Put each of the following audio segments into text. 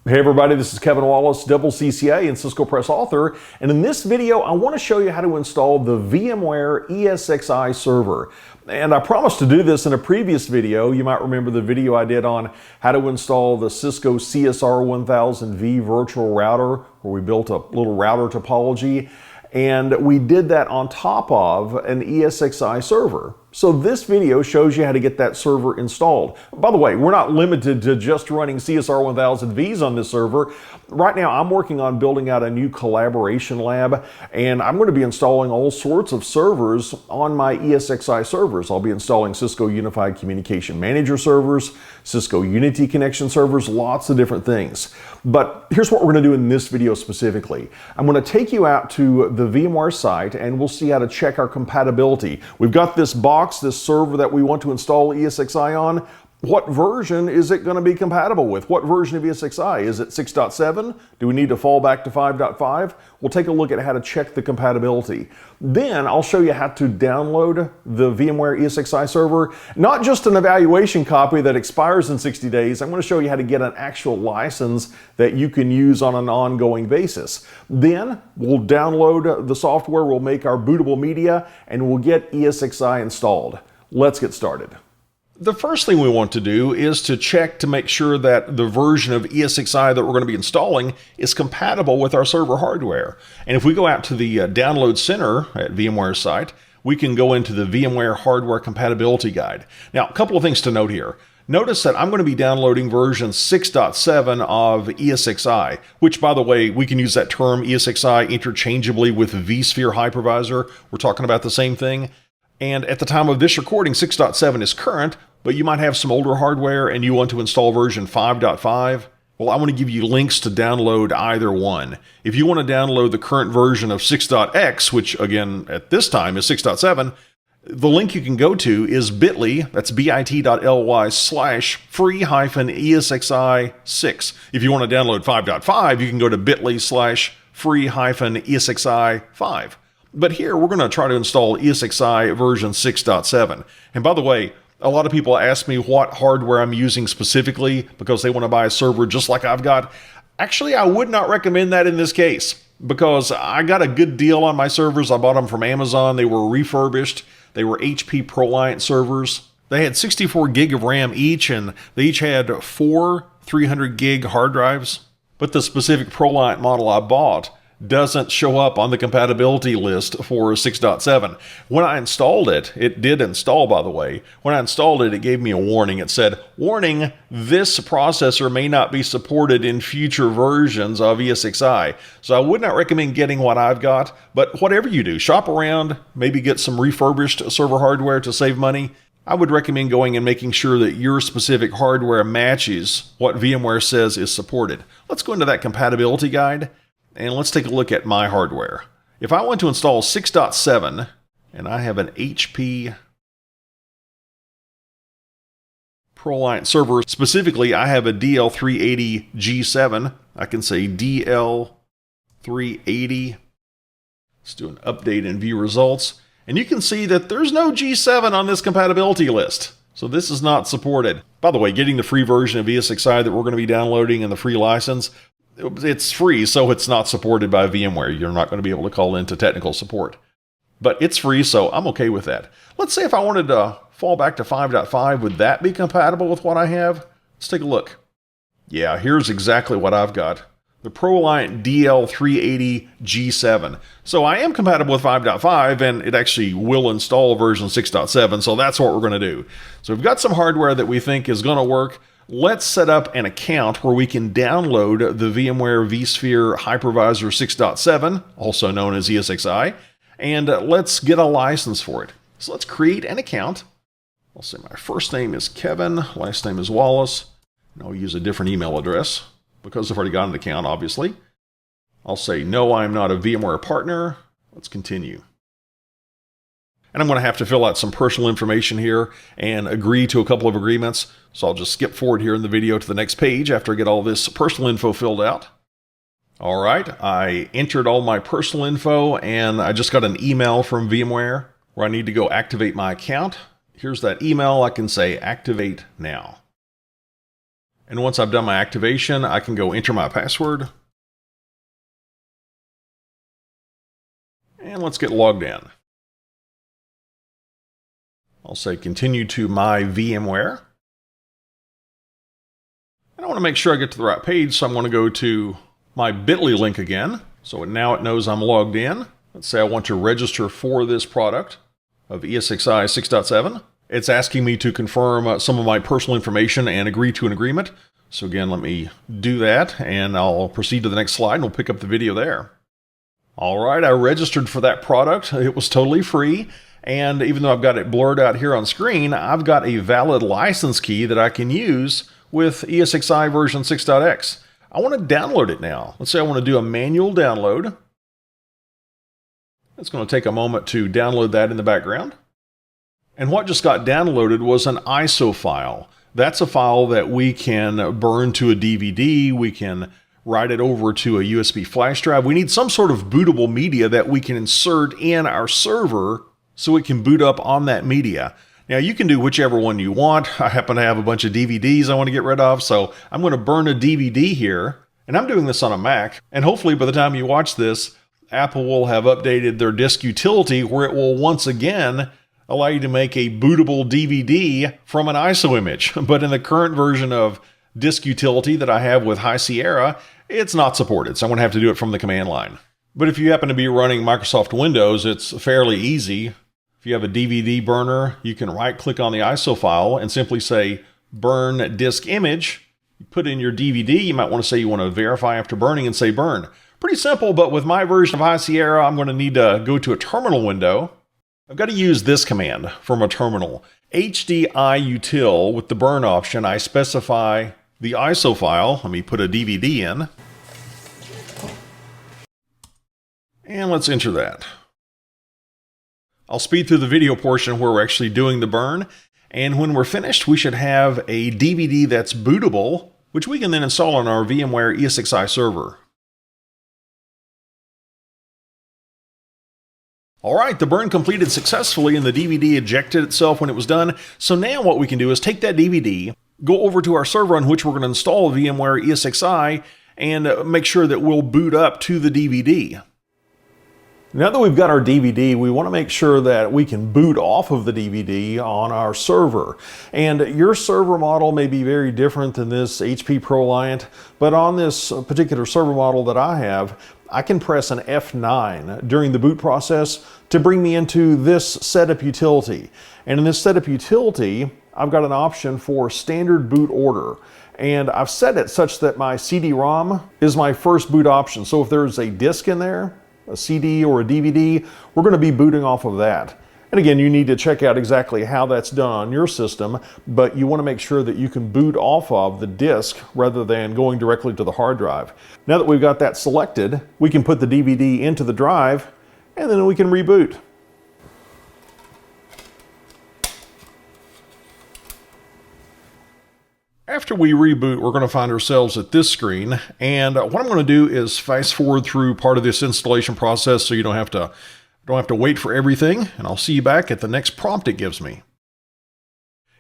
Hey everybody, this is Kevin Wallace, double CCA and Cisco Press author, and in this video I want to show you how to install the VMware ESXi server. And I promised to do this in a previous video. You might remember the video I did on how to install the Cisco CSR 1000V virtual router, where we built a little router topology, and we did that on top of an ESXi server. So this video shows you how to get that server installed. By the way, we're not limited to just running CSR 1000Vs on this server. Right now I'm working on building out a new collaboration lab, and I'm going to be installing all sorts of servers on my ESXi servers. I'll be installing Cisco Unified Communications Manager servers, Cisco Unity Connection servers, lots of different things. But here's what we're going to do in this video specifically. I'm going to take you out to the VMware site and we'll see how to check our compatibility. We've got this box, this server that we want to install ESXi on. What version is it going to be compatible with? What version of ESXi? Is it 6.7? Do we need to fall back to 5.5? We'll take a look at how to check the compatibility. Then I'll show you how to download the VMware ESXi server. Not just an evaluation copy that expires in 60 days. I'm going to show you how to get an actual license that you can use on an ongoing basis. Then we'll download the software, we'll make our bootable media, and we'll get ESXi installed. Let's get started. The first thing we want to do is to check to make sure that the version of ESXi that we're going to be installing is compatible with our server hardware. And if we go out to the Download Center at VMware's site, we can go into the VMware Hardware Compatibility Guide. Now, a couple of things to note here. Notice that I'm going to be downloading version 6.7 of ESXi, which, by the way, we can use that term ESXi interchangeably with vSphere Hypervisor. We're talking about the same thing. And at the time of this recording, 6.7 is current, but you might have some older hardware and you want to install version 5.5. Well, I want to give you links to download either one. If you want to download the current version of 6.x, which again at this time is 6.7, the link you can go to is bit.ly, that's bit.ly/free-ESXi6. If you want to download 5.5, you can go to bit.ly/free-ESXi5. But here, we're going to try to install ESXi version 6.7. And by the way, a lot of people ask me what hardware I'm using specifically because they want to buy a server just like I've got. Actually, I would not recommend that in this case because I got a good deal on my servers. I bought them from Amazon. They were refurbished. They were HP ProLiant servers. They had 64 gig of RAM each, and they each had 4 300 gig hard drives. But the specific ProLiant model I bought doesn't show up on the compatibility list for 6.7. When I installed it, it did install, by the way. When I installed it, it gave me a warning. It said, warning, this processor may not be supported in future versions of ESXi. So I would not recommend getting what I've got, but whatever you do, shop around, maybe get some refurbished server hardware to save money. I would recommend going and making sure that your specific hardware matches what VMware says is supported. Let's go into that compatibility guide. And let's take a look at my hardware. If I want to install 6.7, and I have an HP ProLiant server, specifically I have a DL380 G7. I can say DL380. Let's do an update and view results. And you can see that there's no G7 on this compatibility list. So this is not supported. By the way, getting the free version of ESXi that we're going to be downloading and the free license, it's free, so it's not supported by VMware. You're not going to be able to call into technical support. But it's free, so I'm okay with that. Let's say if I wanted to fall back to 5.5, would that be compatible with what I have? Let's take a look. Yeah, here's exactly what I've got. The ProLiant DL380 G7. So I am compatible with 5.5, and it actually will install version 6.7, so that's what we're going to do. So we've got some hardware that we think is going to work. Let's set up an account where we can download the VMware vSphere Hypervisor 6.7, also known as ESXi, and let's get a license for it. So let's create an account. I'll say my first name is Kevin, last name is Wallace, and I'll use a different email address because I've already got an account, obviously. I'll say, no, I'm not a VMware partner. Let's continue. And I'm going to have to fill out some personal information here and agree to a couple of agreements. So I'll just skip forward here in the video to the next page after I get all this personal info filled out. All right, I entered all my personal info and I just got an email from VMware where I need to go activate my account. Here's that email. I can say activate now. And once I've done my activation, I can go enter my password. And let's get logged in. I'll say continue to my VMware. And I want to make sure I get to the right page, so I'm going to go to my bit.ly link again. So now it knows I'm logged in. Let's say I want to register for this product of ESXi 6.7. It's asking me to confirm some of my personal information and agree to an agreement. So again, let me do that, and I'll proceed to the next slide, and we'll pick up the video there. All right, I registered for that product. It was totally free. And even though I've got it blurred out here on screen, I've got a valid license key that I can use with ESXi version 6.x. I want to download it now. Let's say I want to do a manual download. It's going to take a moment to download that in the background. And what just got downloaded was an ISO file. That's a file that we can burn to a DVD. We can write it over to a USB flash drive. We need some sort of bootable media that we can insert in our server so it can boot up on that media. Now you can do whichever one you want. I happen to have a bunch of DVDs I want to get rid of, so I'm going to burn a DVD here. And I'm doing this on a Mac. And hopefully by the time you watch this, Apple will have updated their disk utility where it will once again allow you to make a bootable DVD from an ISO image. But in the current version of disk utility that I have with High Sierra, it's not supported, so I'm going to have to do it from the command line. But if you happen to be running Microsoft Windows, it's fairly easy. If you have a DVD burner, you can right-click on the ISO file and simply say, burn disk image. You put in your DVD, you might want to say you want to verify after burning and say burn. Pretty simple, but with my version of High Sierra, I'm going to need to go to a terminal window. I've got to use this command from a terminal. HDIUtil with the burn option, I specify the ISO file. Let me put a DVD in. And let's enter that. I'll speed through the video portion where we're actually doing the burn. And when we're finished, we should have a DVD that's bootable, which we can then install on our VMware ESXi server. All right, the burn completed successfully and the DVD ejected itself when it was done. So now what we can do is take that DVD, go over to our server on which we're going to install VMware ESXi, and make sure that we'll boot up to the DVD. Now that we've got our DVD, we want to make sure that we can boot off of the DVD on our server. And your server model may be very different than this HP ProLiant, but on this particular server model that I have, I can press an F9 during the boot process to bring me into this setup utility. And in this setup utility, I've got an option for standard boot order. And I've set it such that my CD-ROM is my first boot option. So if there's a disk in there, a CD or a DVD, we're going to be booting off of that. And again, you need to check out exactly how that's done on your system, but you want to make sure that you can boot off of the disk rather than going directly to the hard drive. Now that we've got that selected, we can put the DVD into the drive and then we can reboot. After we reboot, we're going to find ourselves at this screen, and what I'm going to do is fast forward through part of this installation process so you don't have to wait for everything, and I'll see you back at the next prompt it gives me.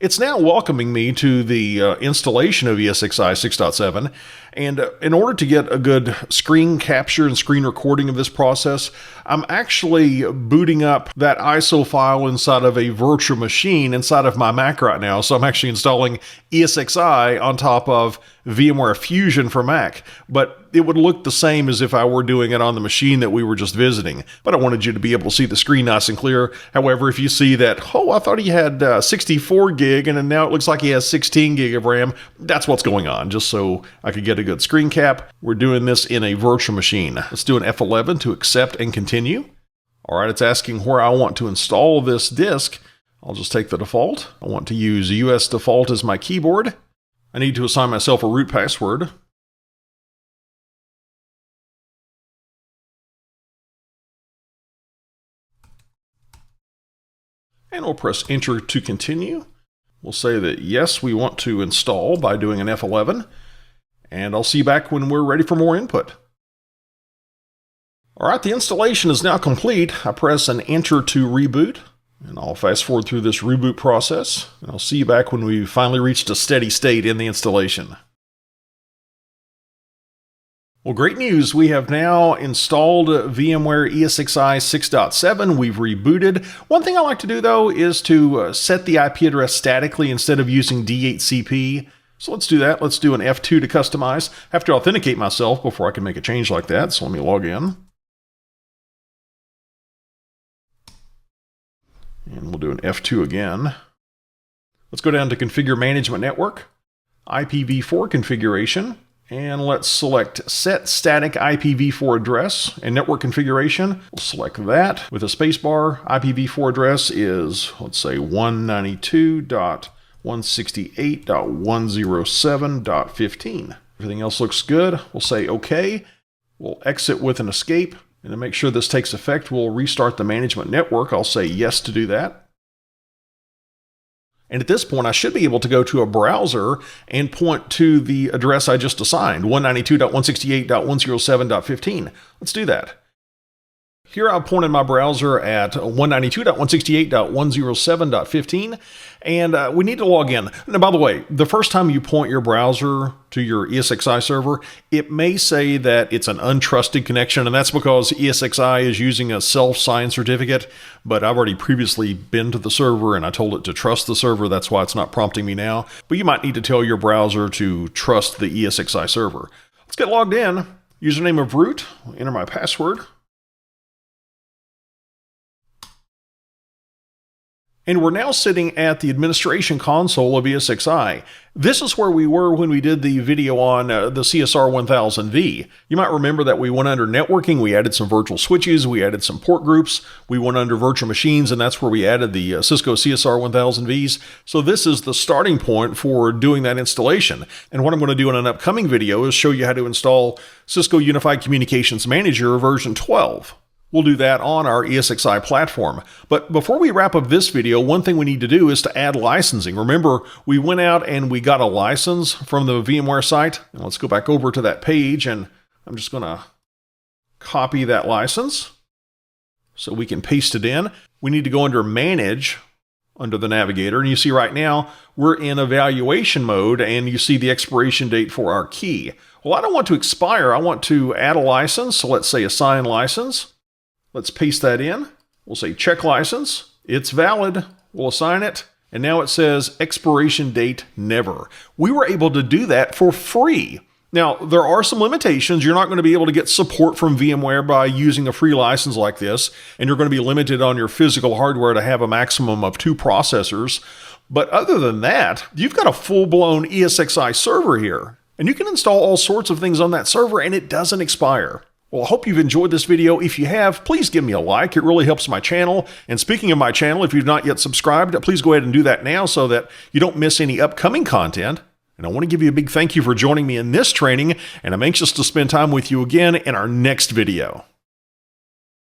It's now welcoming me to the installation of ESXi 6.7, and in order to get a good screen capture and screen recording of this process, I'm actually booting up that ISO file inside of a virtual machine inside of my Mac right now. So I'm actually installing ESXi on top of VMware Fusion for Mac, but it would look the same as if I were doing it on the machine that we were just visiting. But I wanted you to be able to see the screen nice and clear. However, if you see that, oh, I thought he had 64 gig and now it looks like he has 16 gig of RAM, that's what's going on, just so I could get a good screen cap. We're doing this in a virtual machine. Let's do an F11 to accept and continue. All right, it's asking where I want to install this disk. I'll just take the default. I want to use US default as my keyboard. I need to assign myself a root password. And we'll press enter to continue. We'll say that yes, we want to install by doing an F11. And I'll see you back when we're ready for more input. All right, the installation is now complete. I press an enter to reboot. And I'll fast forward through this reboot process, and I'll see you back when we finally reached a steady state in the installation. Well, great news. We have now installed VMware ESXi 6.7. We've rebooted. One thing I like to do, though, is to set the IP address statically instead of using D8CP. So let's do that. Let's do an F2 to customize. I have to authenticate myself before I can make a change like that. So let me log in. And we'll do an F2 again. Let's go down to Configure Management Network, IPv4 configuration. And let's select Set Static IPv4 Address and Network Configuration. We'll select that with a spacebar. IPv4 address is, let's say, 192.168.107.15. Everything else looks good. We'll say OK. We'll exit with an escape. And to make sure this takes effect, we'll restart the management network. I'll say yes to do that. And at this point, I should be able to go to a browser and point to the address I just assigned, 192.168.107.15. Let's do that. Here I've pointed my browser at 192.168.107.15, and we need to log in. Now, by the way, the first time you point your browser to your ESXi server, it may say that it's an untrusted connection, and that's because ESXi is using a self-signed certificate, but I've already previously been to the server and I told it to trust the server. That's why it's not prompting me now. But you might need to tell your browser to trust the ESXi server. Let's get logged in. Username of root, enter my password. And we're now sitting at the administration console of ESXi. This is where we were when we did the video on the CSR 1000V. You might remember that we went under networking, we added some virtual switches, we added some port groups, we went under virtual machines, and that's where we added the Cisco CSR 1000Vs. So this is the starting point for doing that installation. And what I'm going to do in an upcoming video is show you how to install Cisco Unified Communications Manager version 12. We'll do that on our ESXi platform. But before we wrap up this video, one thing we need to do is to add licensing. Remember, we went out and we got a license from the VMware site. And let's go back over to that page, and I'm just going to copy that license so we can paste it in. We need to go under Manage under the navigator, and you see right now we're in evaluation mode, and you see the expiration date for our key. Well, I don't want to expire. I want to add a license, so let's say Assign License. Let's paste that in. We'll say check license. It's valid. We'll assign it. And now it says expiration date never. We were able to do that for free. Now, there are some limitations. You're not going to be able to get support from VMware by using a free license like this, and you're going to be limited on your physical hardware to have a maximum of 2 processors. But other than that, you've got a full-blown ESXi server here, and you can install all sorts of things on that server, and it doesn't expire. Well, I hope you've enjoyed this video. If you have, please give me a like. It really helps my channel. And speaking of my channel, if you've not yet subscribed, please go ahead and do that now so that you don't miss any upcoming content. And I want to give you a big thank you for joining me in this training, and I'm anxious to spend time with you again in our next video.